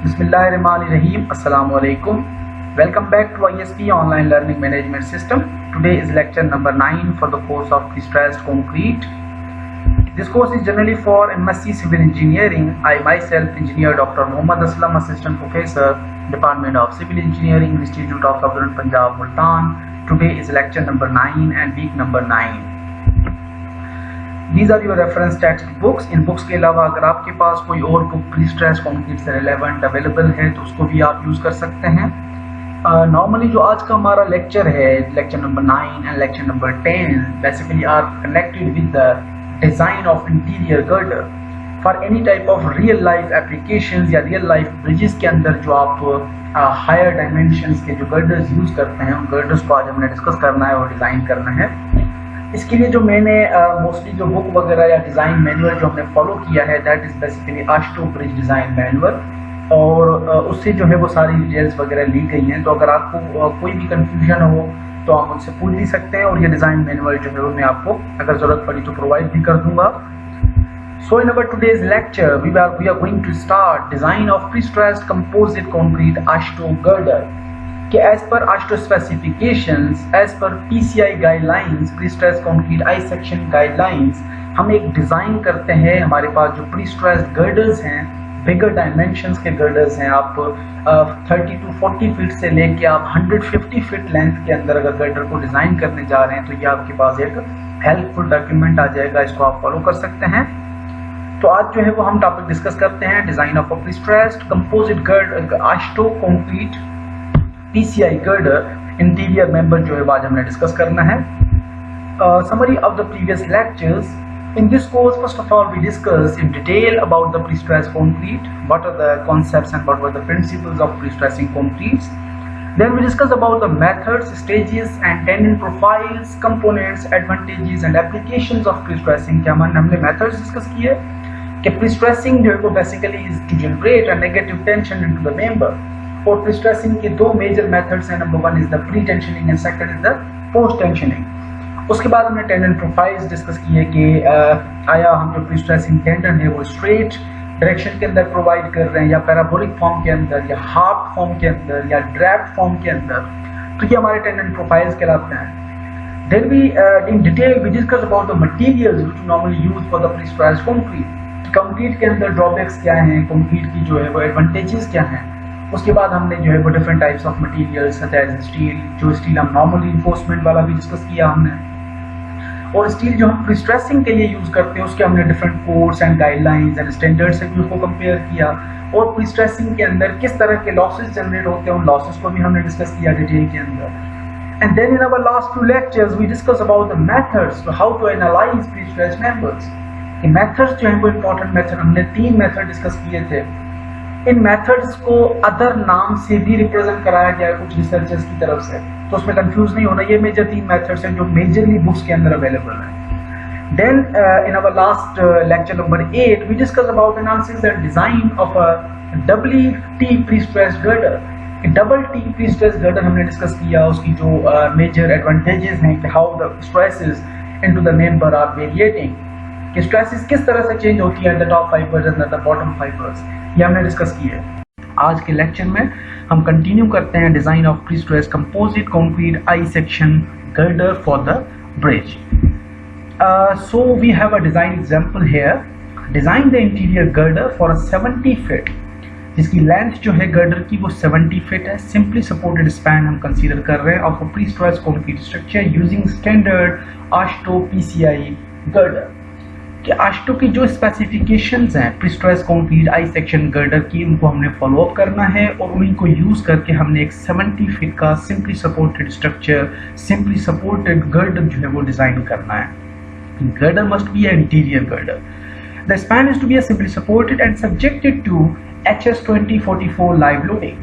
Bismillahirrahmanirrahim. Assalamu alaikum. Welcome back to ISP Online Learning Management System. Today is lecture number 9 for the course of Prestressed Concrete. This course is generally for MSc Civil Engineering. I myself, Engineer Dr. Mohammad Aslam, Assistant Professor, Department of Civil Engineering, Institute of Southern Punjab, Multan. Today is lecture number 9 and week number 9. These are your reference text books. In books के अलावा अगर आपके पास कोई और book prestressed concrete से relevant available है तो उसको भी आप यूज़ कर सकते हैं. नॉर्मली जो आज का हमारा लेक्चर है, lecture number 9 and lecture number 10 basically are connected with the design of interior girder for any type of real life applications या रियल लाइफ ब्रिजेस के अंदर जो आप हायर डायमेंशंस के जो गर्डर्स यूज़ करते हैं उन गर्डर्स को आज हमने डिस्कस करना है और डिज़ाइन करना है. इसके लिए जो मैंने मोस्टली जो बुक वगैरह या डिज़ाइन मैनुअल जो हमने फॉलो किया है that is basically AASHTO bridge design manual, और उससे जो है वो सारी डिटेल्स वगैरह ली गई हैं. तो अगर आपको कोई भी कंफ्यूजन हो तो आप मुझसे पूछ भी सकते हैं और ये डिज़ाइन मैनुअल जो है वो मैं आपको अगर ज़रूरत पड़ी तो प्रोवाइड भी कर दूंगा. So in our today's lecture we are going to start design of pre-stressed composite concrete AASHTO girder. कि as per AASHTO specifications, as per PCI guidelines, prestressed concrete I section guidelines, हम एक design करते हैं. हमारे पास जो prestressed girders हैं, बिगर dimensions के girders हैं, आप 30 to 40 फीट से लेके आप 150 फीट लेंथ के अंदर अगर गर्डर को डिज़ाइन करने जा रहे हैं तो ये आपके पास एक हेल्पफुल डॉक्यूमेंट आ जाएगा, इसको आप फॉलो कर सकते हैं. तो आज जो है वो हम टॉपिक डिस्कस करते हैं design of a prestressed composite girder AASHTO concrete PCI girder interior member जो है आज हमने डिस्कस करना है. Summary of the previous lectures. In this course, first of all, we discuss in detail about the pre-stressed concrete, what are the concepts and what were the principles of pre-stressing concretes. Then we discuss about the methods, stages and tendon profiles, components, advantages and applications of pre-stressing. क्या हमने methods discuss किए कि pre-stressing जो है वो basically is to generate a negative tension into the member. और pre-stressing के दो मेजर मेथड्स हैं. Number 1 is the pre tensioning and second is the post tensioning. उसके बाद हमने टेंडन प्रोफाइल्स डिस्कस किए कि आया हम जो प्री-स्ट्रेसिंग टेंडन है वो स्ट्रेट डायरेक्शन के अंदर प्रोवाइड कर रहे हैं या पैराबोलिक फॉर्म के अंदर या हाफ फॉर्म के अंदर या ड्रैफ्ट फॉर्म के अंदर, तो ये हमारे टेंडन प्रोफाइल्स कहलाते हैं. Then we in detail we discuss about the materials which normally used for the prestressed concrete. Concrete के अंदर ड्रॉबैक्स क्या हैं, कंक्रीट की जो है वो एडवांटेजेस क्या हैं. उसके बाद हमने जो है वो different types of materials such as steel, जो स्टील हम नॉर्मली इन्फोर्समेंट वाला भी डिस्कस किया हमने, और स्टील जो हम प्री-स्ट्रेसिंग के लिए यूज़ करते हैं उसके हमने different codes and guidelines and standard से भी उसको कंपेयर किया, और प्री-स्ट्रेसिंग के अंदर किस तरह के लॉसेस जनरेट होते हैं उन लॉसेस को भी हमने डिस्कस किया डिटेल के अंदर. And then in our last few lectures we discuss about the methods how to analyse prestressed members. Methods जो है वो इंपॉर्टेंट मेथड, हमने 3 मेथड डिस्कस किए थे. इन मेथड्स को अदर नाम से भी रिप्रेजेंट कराया गया है कुछ रिसर्चर्स की तरफ से, तो उसमें कंफ्यूज नहीं होना. ये मेजर 3 मेथड्स हैं जो मेजरली बुक्स के अंदर अवेलेबल हैं. Then in our last lecture number 8 we discuss about analysis and design of a doubly T prestressed girder. Double T prestressed girder हमने डिस्कस किया, उसकी जो मेजर एडवांटेजेस हैं कि how the stresses into the member are variating, कि stresses किस तरह से चेंज होती है the top fibres and the bottom fibres, ये हमने डिस्कस किया है. आज के लेक्चर में हम कंटिन्यू करते हैं design of prestressed composite concrete I section girder for the bridge. So we have a design example here. Design the interior girder for a 70 feet, जिसकी लेंथ जो है गर्डर की वो 70 फीट है. सिंपली सपोर्टेड स्पैन हम consider कर रहे हैं of a prestressed concrete structure using standard AASHTO PCI girder. कि AASHTO की जो स्पेसिफिकेशंस हैं prestressed concrete I section girder की, उनको हमने फॉलो अप करना है और उन्हीं को यूज़ करके हमने एक 70 फीट का simply supported structure, simply supported girder जो है वो डिज़ाइन करना है. Girder must be an interior girder. The span is to be simply supported and subjected to HS 2044 live loading.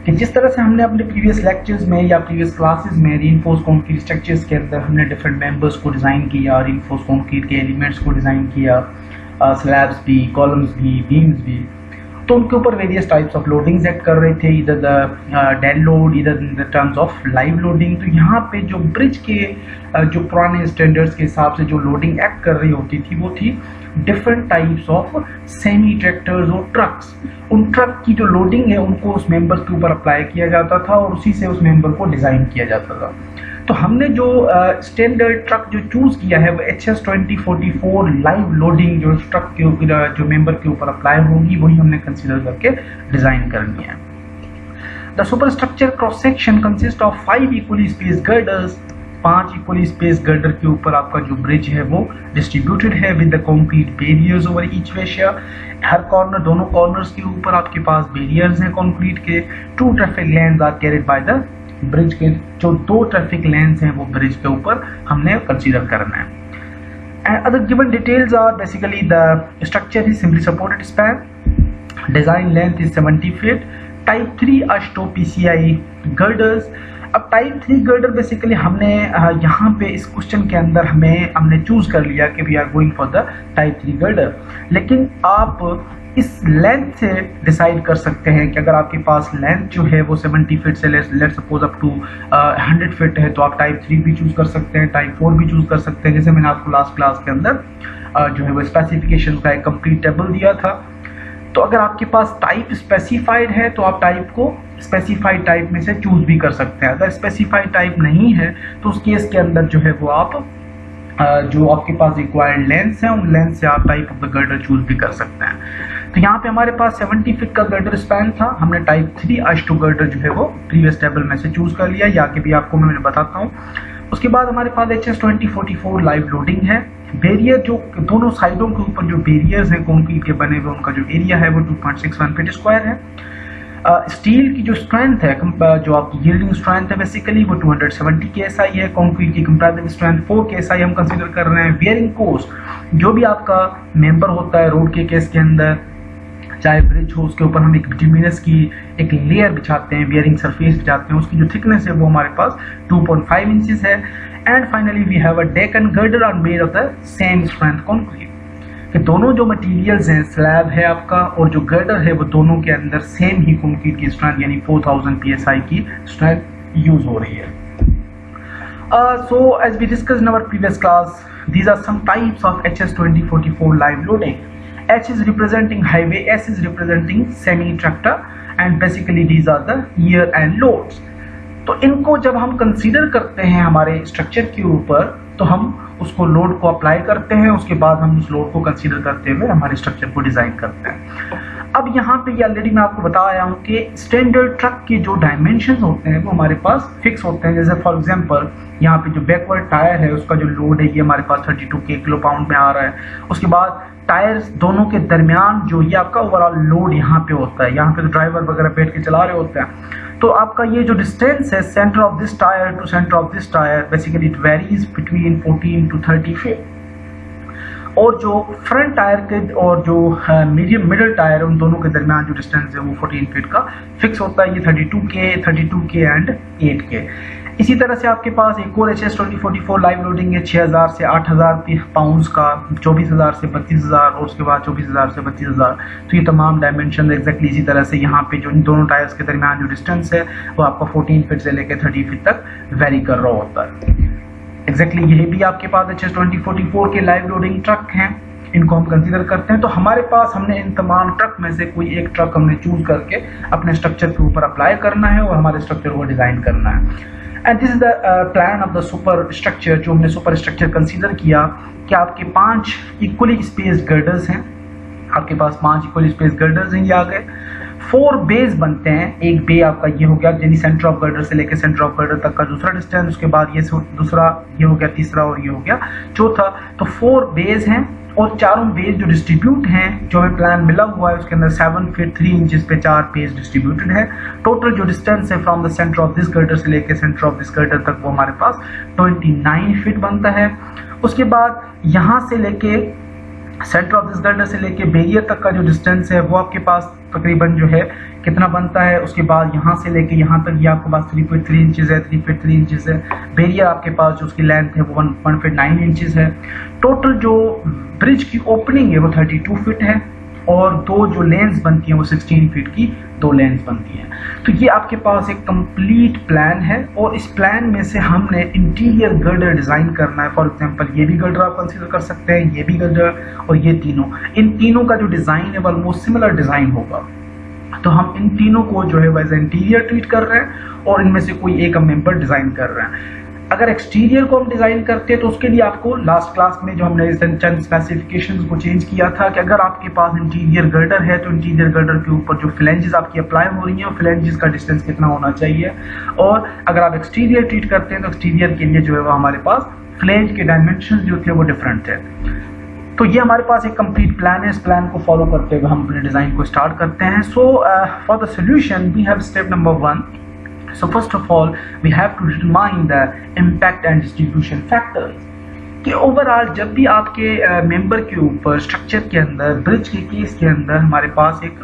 कि जिस तरह से हमने अपने प्रीवियस लेक्चर्स में या प्रीवियस क्लासेस में रीइंफोर्स्ड कंक्रीट स्ट्रक्चर्स के अंदर हमने डिफरेंट मेंबर्स को डिज़ाइन किया, रीइंफोर्स्ड कंक्रीट के एलिमेंट्स को डिज़ाइन किया, स्लैब्स भी, कॉलम्स भी, बीम्स भी, तो उनके ऊपर various types of loadings act कर रहे थे, इधर द डेड लोड, इधर in the terms of live loading. तो यहाँ पे जो ब्रिज के जो पुराने स्टैंडर्ड्स के हिसाब से जो लोडिंग एक्ट कर रही होती थी वो थी different types of semi tractors और ट्रक्स। उन ट्रक की जो लोडिंग है उनको उस मेंबर के ऊपर अप्लाई किया जाता था और उसी से उस मेंबर को डिज़ाइन किया जाता था। तो हमने जो स्टैंडर्ड ट्रक जो चूज किया है वो HS2044 लाइव लोडिंग जो ट्रक के ऊपर जो मेंबर के ऊपर अप्लाई होगी वही हमने कंसीडर करके डिजाइन करनी है। The superstructure cross section consist of 5 equally spaced girders. 5 equally space girder के ऊपर आपका जो ब्रिज है वो डिस्ट्रीब्यूटेड है with the concrete barriers over each fascia. हर कॉर्नर, दोनों कॉर्नर्स के ऊपर आपके पास बैरियर्स हैं कंक्रीट के। 2 traffic lanes are carried by the bridge के, जो 2 ट्रैफिक लेन्स हैं वो ब्रिज के ऊपर हमने कंसीडर करना है। And other given details are basically the structure is simply supported span, design length is 70 feet, type 3 AASHTO PCI girders. अब टाइप 3 गर्डर बेसिकली हमने यहाँ पे इस क्वेश्चन के अंदर हमने चूज कर लिया कि we are going for the type 3 girder, लेकिन आप इस लेंथ से डिसाइड कर सकते हैं कि अगर आपके पास लेंथ जो है वो 70 फीट से let suppose up to 100 feet है तो आप टाइप 3 भी चूज कर सकते हैं, टाइप 4 भी चूज कर सकते हैं। जैसे मैंने आपको लास्ट क्लास के अंदर जो है वो स्पेसिफिकेशन का एक कंप्लीट टेबल दिया था। तो अगर आपके पास टाइप स्पेसिफाइड है तो आप टाइप को स्पेसिफाइड टाइप में से चूज भी कर सकते हैं। अगर स्पेसिफाइड टाइप नहीं है तो उस केस के अंदर जो है वो आप जो आपके पास रिक्वायर्ड लेंस है उन लेंस से आप type of the girder choose भी कर सकते हैं। तो यहाँ पे हमारे पास 70 फीट का गर्डर स्पैन था, हमने टाइप 3 अश्टो गर्डर जो है वो प्रीवियस टेबल में से चूज कर लिया, या कि भी आपको मैं बताता हूँ। उसके बाद हमारे पास HS2044 लाइव लोडिंग है। बैरियर जो दोनों साइडों के ऊपर जो बैरियर्स हैं कंक्रीट के बने हुए उनका जो एरिया है वो 2.61 फीट स्क्वायर है। स्टील की जो स्ट्रेंथ है, जो आपकी यील्डिंग स्ट्रेंथ है बेसिकली वो 270 KSI है। कंक्रीट की कंपैरेटिव स्ट्रेंथ 4 KSI हम कंसीडर कर रहे हैं। बियरिंग कोस्ट जो भी आपका मेंबर होता है रोड के केस के अंदर, चाहे ब्रिज हो, उसके ऊपर हम एक बिटुमिनस की एक लेयर बिछाते हैं, बियरिंग सरफेस बिछाते हैं, उसकी जो थिकनेस है वो हमारे पास 2.5 इंचेस है। And finally we have a deck and girder are made of the same strength concrete. कि दोनों जो मटेरियल्स हैं, स्लैब है आपका और जो गर्डर है वो दोनों के अंदर सेम ही कंक्रीट की स्ट्रेंथ यानी 4000 PSI की स्ट्रेंथ यूज हो रही है। So as we discussed in our previous class, these are some types of HS2044 live loading. H is representing highway, S is representing semi tractor, and basically these are the year and loads. तो इनको जब हम consider करते हैं हमारे structure के ऊपर तो हम उसको लोड को अप्लाई करते हैं, उसके बाद हम उस लोड को कंसीडर करते हुए हमारे स्ट्रक्चर को डिजाइन करते हैं। अब यहाँ पे ये ऑलरेडी मैं आपको बता आया हूँ कि स्टैंडर्ड ट्रक के जो डायमेंशंस होते हैं वो हमारे पास फिक्स होते हैं। जैसे फॉर एग्जांपल यहाँ पे जो बैकवर्ड टायर है उसका जो लोड है ये हमारे पास 32 किलो पाउंड में आ रहा है। उसके बाद टायर्स दोनों के दरमियान जो ये आपका ओवरऑल लोड यहाँ पे होता है, यहाँ पे तो ड्राइवर वगैरह बैठ के चला रहे होते हैं, तो आपका ये जो डिस्टेंस है centre of this tier two centre of this tyre basically it varies between 14 to 30 feet. और जो फ्रंट टायर के और जो मिडिल टायर उन दोनों के दरमियान जो डिस्टेंस है वो 14 फीट का फिक्स होता है। ये 32K एंड 8K। इसी तरह से आपके पास एक और HS2044 लाइव लोडिंग है 6000 से 8000 पाउंड्स का, 24000 से 32000 और उसके बाद 24000 से 32000। तो ये तमाम डायमेंशन एग्जैक्टली इसी तरह से यहाँ पे जो इन दोनों टायर्स के दरमियान जो डिस्टेंस है वो आपका 14 फीट से लेकर 30 फीट तक वेरी कर रहा होता है। एग्जैक्टली यही भी आपके पास HS2044 के लाइव लोडिंग ट्रक हैं, इनको हम कंसीडर करते हैं। तो हमारे पास हमने इन तमाम ट्रक में से कोई एक ट्रक हमने चूज करके अपने स्ट्रक्चर के ऊपर अप्लाई करना है और हमारे स्ट्रक्चर को डिजाइन करना है। And this is the plan of the super structure. जो हमने सुपर स्ट्रक्चर कंसीडर किया कि आपके 5 इक्वली स्पेस्ड गर्डर्स हैं, आपके पास 5 इक्वली स्पेस्ड गर्डर्स हैं, ये आ गए। 4 बेस बनते हैं। एक बे आपका ये हो गया यानी सेंटर ऑफ गर्डर से लेकर सेंटर ऑफ गर्डर तक का दूसरा डिस्टेंस, उसके बाद ये दूसरा ये हो गया, तीसरा और ये हो गया चौथा। तो 4 बेस हैं और चारों बेस जो डिस्ट्रीब्यूट हैं, जो हमें प्लान मिला हुआ है उसके अंदर 7 फीट 3 इंचेस पे 4 बेस डिस्ट्रीब्यूटेड है। टोटल जो डिस्टेंस है from the centre of this girder से लेकर सेंटर ऑफ दिस गर्डर तक वो हमारे पास 29 फीट बनता है। उसके बाद यहाँ से लेके सेंटर ऑफ दिस गर्डर से लेके बैरियर तक का जो डिस्टेंस है वो आपके पास तकरीबन जो है कितना बनता है। उसके बाद यहाँ से लेके यहाँ तक ये आपके पास 3.3 इंचेस है, 3.3 इंचेस है। बैरियर आपके पास जो उसकी लेंथ है वो 1.9 इंचेस है। टोटल जो ब्रिज की ओपनिंग है वो 32 फीट है। और दो जो लेंस बनती हैं वो 16 फीट की दो लेंस बनती हैं। तो ये आपके पास एक कंप्लीट प्लान है और इस प्लान में से हमने इंटीरियर गर्डर डिज़ाइन करना है। फॉर एग्जांपल ये भी गर्डर आप कंसीडर कर सकते हैं, ये भी गर्डर और ये तीनों, इन तीनों का जो डिज़ाइन है वो ऑलमोस्ट सिमिलर डिज़ाइन होगा। तो हम इन तीनों को जो है वैसे इंटीरियर ट्रीट कर रहे हैं और इनमें से कोई एक मेंबर डिज़ाइन कर रहे हैं। अगर एक्सटीरियर को हम डिज़ाइन करते हैं तो उसके लिए आपको लास्ट क्लास में जो हमने चंद स्पेसिफिकेशंस को चेंज किया था कि अगर आपके पास इंटीरियर गर्डर है तो इंटीरियर गर्डर के ऊपर जो फ्लैंजेस आपकी अप्लाई हो रही हैं और फ्लैंजेस का डिस्टेंस कितना होना चाहिए, और अगर आप एक्सटीरियर ट्रीट करते हैं तो एक्सटीरियर के लिए जो है वो हमारे पास फ्लैंज के डायमेंशन जो थे वो डिफरेंट थे। तो ये हमारे पास एक कंप्लीट प्लान है। इस प्लान को फॉलो करते हुए हम अपने डिज़ाइन को स्टार्ट करते हैं। So for the solution we have step number 1. So first of all, we have to determine the impact and distribution factors. कि ओवरऑल जब भी आपके मेंबर के ऊपर स्ट्रक्चर के अंदर ब्रिज के केस के अंदर हमारे पास एक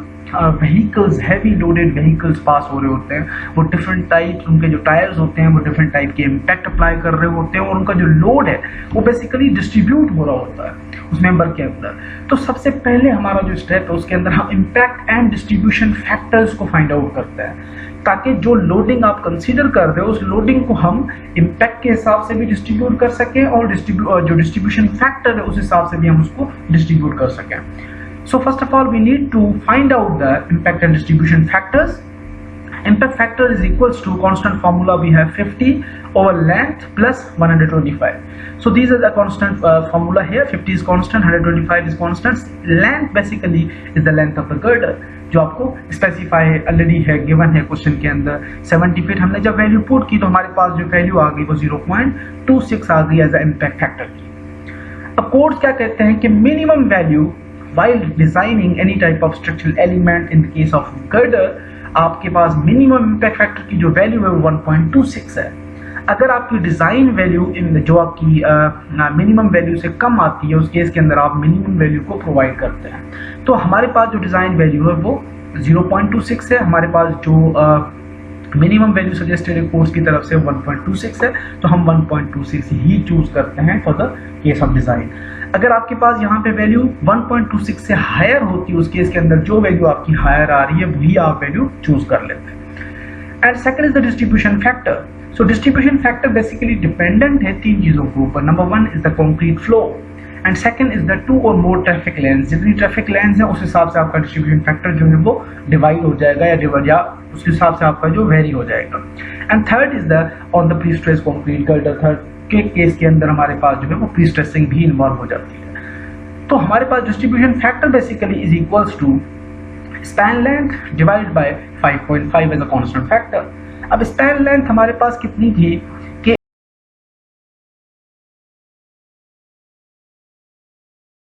व्हीकल्स, हैवी लोडेड व्हीकल्स पास हो रहे होते हैं, वो डिफरेंट टाइप, उनके जो टायर्स होते हैं वो डिफरेंट टाइप के इम्पैक्ट अप्लाई कर रहे होते हैं और उनका जो लोड है वो बेसिकली डिस्ट्रीब्यूट हो रहा होता है उस मेंबर के अंदर। तो सबसे पहले हमारा जो स्टेप है उसके अंदर हम इम्पैक्ट एंड डिस्ट्रीब्यूशन फैक्टर्स को फाइंड आउट करते हैं ताकि जो लोडिंग आप कंसीडर कर रहे हो उस लोडिंग को हम इम्पैक्ट के हिसाब से भी डिस्ट्रीब्यूट कर सकें और जो डिस्ट्रीब्यूशन फैक्टर है उस हिसाब से भी हम उसको डिस्ट्रीब्यूट कर सकें। So first of all we need to find out the impact and distribution factors. Impact factor is equals to constant formula we have 50 over length plus 125. So these are the constant formula here. 50 is constant, 125 is constant. Length basically is the length of the girder जो आपको specify already है, given है question के अंदर। 70 feet हमने जब value put की तो हमारे पास जो वैल्यू आ गई वो 0.26 आ गई एज अ इम्पैक्ट फैक्टर की। अब कोड्स क्या कहते हैं कि minimum value while designing any type of structural element in the case of girder आपके पास मिनिमम इम्पैक्ट फैक्टर की जो वैल्यू है वो 1.26 है। अगर आपकी डिज़ाइन वैल्यू इन जो आपकी मिनिमम वैल्यू से कम आती है उस केस के अंदर आप मिनिमम वैल्यू को प्रोवाइड करते हैं। तो हमारे पास जो डिज़ाइन वैल्यू है वो 0.26 है, हमारे पास जो मिनिमम वैल्यू सजेस्टेड है कोर्स की तरफ से 1.26 है, तो हम 1.26 ही चूज करते हैं for the case of design. अगर आपके पास यहाँ पे वैल्यू 1.26 से हायर होती है उस केस के अंदर जो वैल्यू आपकी हायर आ रही है वही आप वैल्यू चूज कर लेते हैं। And second is the distribution factor. So distribution factor basically dependent है तीन चीजों के ऊपर। Number 1 is the concrete flow and second is the 2 और मोर ट्रैफिक लेंस। जितनी ट्रैफिक लेंस है उस हिसाब से आपका डिस्ट्रीब्यूशन फैक्टर जो है वो डिवाइड हो जाएगा या उस हिसाब से आपका जो वेरी हो जाएगा। And third is the on the pre stress concrete girder. Third के केस के अंदर हमारे पास जो है वो प्री स्ट्रेसिंग भी इन्वॉल्व हो जाती है। तो हमारे पास distribution factor basically is equals to span length divide by 5.5 as a constant factor. अब स्पैन लेंथ हमारे पास कितनी थी